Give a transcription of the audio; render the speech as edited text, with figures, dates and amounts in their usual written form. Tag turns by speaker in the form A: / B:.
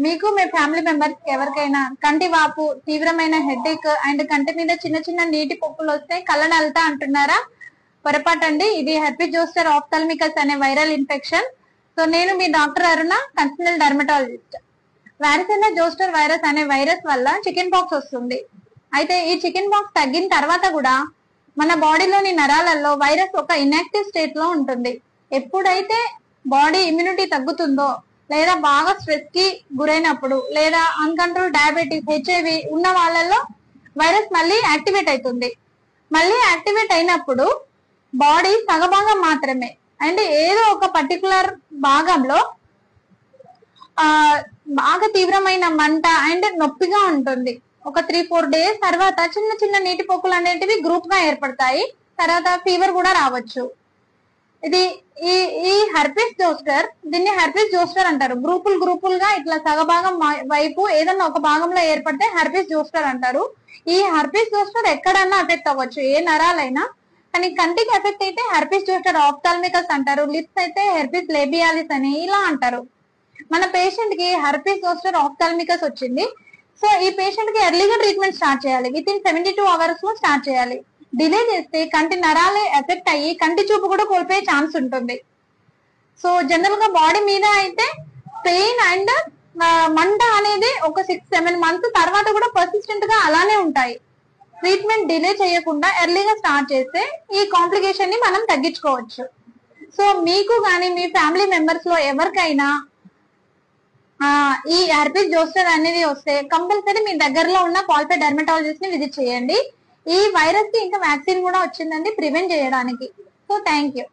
A: మీకు మీ family members కి ఎవరికైనా కంటి వాపు, తీవ్రమైన హెడేక్ అండ్ కంటి మీద చిన్న చిన్న నీటి పొక్కులు వస్తే కళ్ళనల్తా అంటున్నారా? పొరపాటండి, ఇది హెర్పిస్ జోస్టర్ ఆప్థాల్మికస్ అనే వైరల్ ఇన్ఫెక్షన్. సో నేను మీ డాక్టర్ అరుణ, కన్సల్టెంట్ డర్మటాలజిస్ట్. వారిసినా జోస్టర్ వైరస్ అనే వైరస్ వల్ల చికెన్ పాక్స్ వస్తుంది. అయితే ఈ చికెన్ పాక్స్ తగ్గిన తర్వాత కూడా మన బాడీలోని నరాలలో వైరస్ ఒక ఇన్యాక్టివ్ స్టేట్ లో ఉంటుంది. ఎప్పుడైతే బాడీ ఇమ్యూనిటీ తగ్గుతుందో, లేదా బాగా స్ట్రెస్ కి గురైనప్పుడు, లేదా అన్కంట్రోల్ డయాబెటిస్, హెచ్ఐవి ఉన్న వాళ్ళలో వైరస్ మళ్ళీ యాక్టివేట్ అవుతుంది. మళ్ళీ యాక్టివేట్ అయినప్పుడు బాడీ సగభాగం మాత్రమే అండ్ ఏదో ఒక పర్టికులర్ భాగంలో బాగా తీవ్రమైన మంట అండ్ నొప్పిగా ఉంటుంది. ఒక 3-4 days తర్వాత చిన్న చిన్న నీటి పొక్కులు అనేటివి గ్రూప్ గా ఏర్పడతాయి. తర్వాత ఫీవర్ కూడా రావచ్చు. ఇది ఈ హెర్పిస్ జోస్టర్, దీన్ని హెర్పిస్ జోస్టర్ అంటారు. గ్రూపులుగా ఇట్లా సగభాగం వైపు ఏదన్నా ఒక భాగంలో ఏర్పడితే హెర్పిస్ జోస్టర్ అంటారు. ఈ హెర్పిస్ జోస్టర్ ఎక్కడన్నా ఎఫెక్ట్ అవ్వచ్చు, ఏ నరాలైనా. కానీ కంటికి ఎఫెక్ట్ అయితే హెర్పిస్ జోస్టర్ ఆప్థాల్మికస్ అంటారు. లిప్స్ అయితే హెర్పిస్ లేబియాలిస్ అని ఇలా అంటారు. మన పేషెంట్ కి హెర్పిస్ జోస్టర్ ఆప్థాల్మికస్ వచ్చింది. సో ఈ పేషెంట్ కి ఎర్లీగా ట్రీట్మెంట్ స్టార్ట్ చేయాలి. విత్ ఇన్ 72 hours లో స్టార్ట్ చేయాలి. డిలే చేస్తే కంటి నరాలే ఎఫెక్ట్ అయ్యి కంటి చూపు కూడా కోల్పోయే ఛాన్స్ ఉంటుంది. సో జనరల్ గా బాడీ మీద అయితే పెయిన్ అండ్ మంట అనేది ఒక 6-7 months తర్వాత కూడా పర్సిస్టెంట్ గా అలానే ఉంటాయి. ట్రీట్మెంట్ డిలే చేయకుండా ఎర్లీగా స్టార్ట్ చేస్తే ఈ కాంప్లికేషన్ ని మనం తగ్గించుకోవచ్చు. సో మీకు కానీ మీ ఫ్యామిలీ మెంబర్స్ లో ఎవరికైనా ఈ హెర్పిస్ జోస్టర్ అనేది వస్తే కంపల్సరీ మీ దగ్గరలో ఉన్న క్వాలిఫైడ్ డెర్మటాలజిస్ట్ ని విజిట్ చేయండి. ఈ వైరస్ కి ఇంకా వ్యాక్సిన్ కూడా వచ్చిందండి ప్రివెంట్ చేయడానికి. So thank you.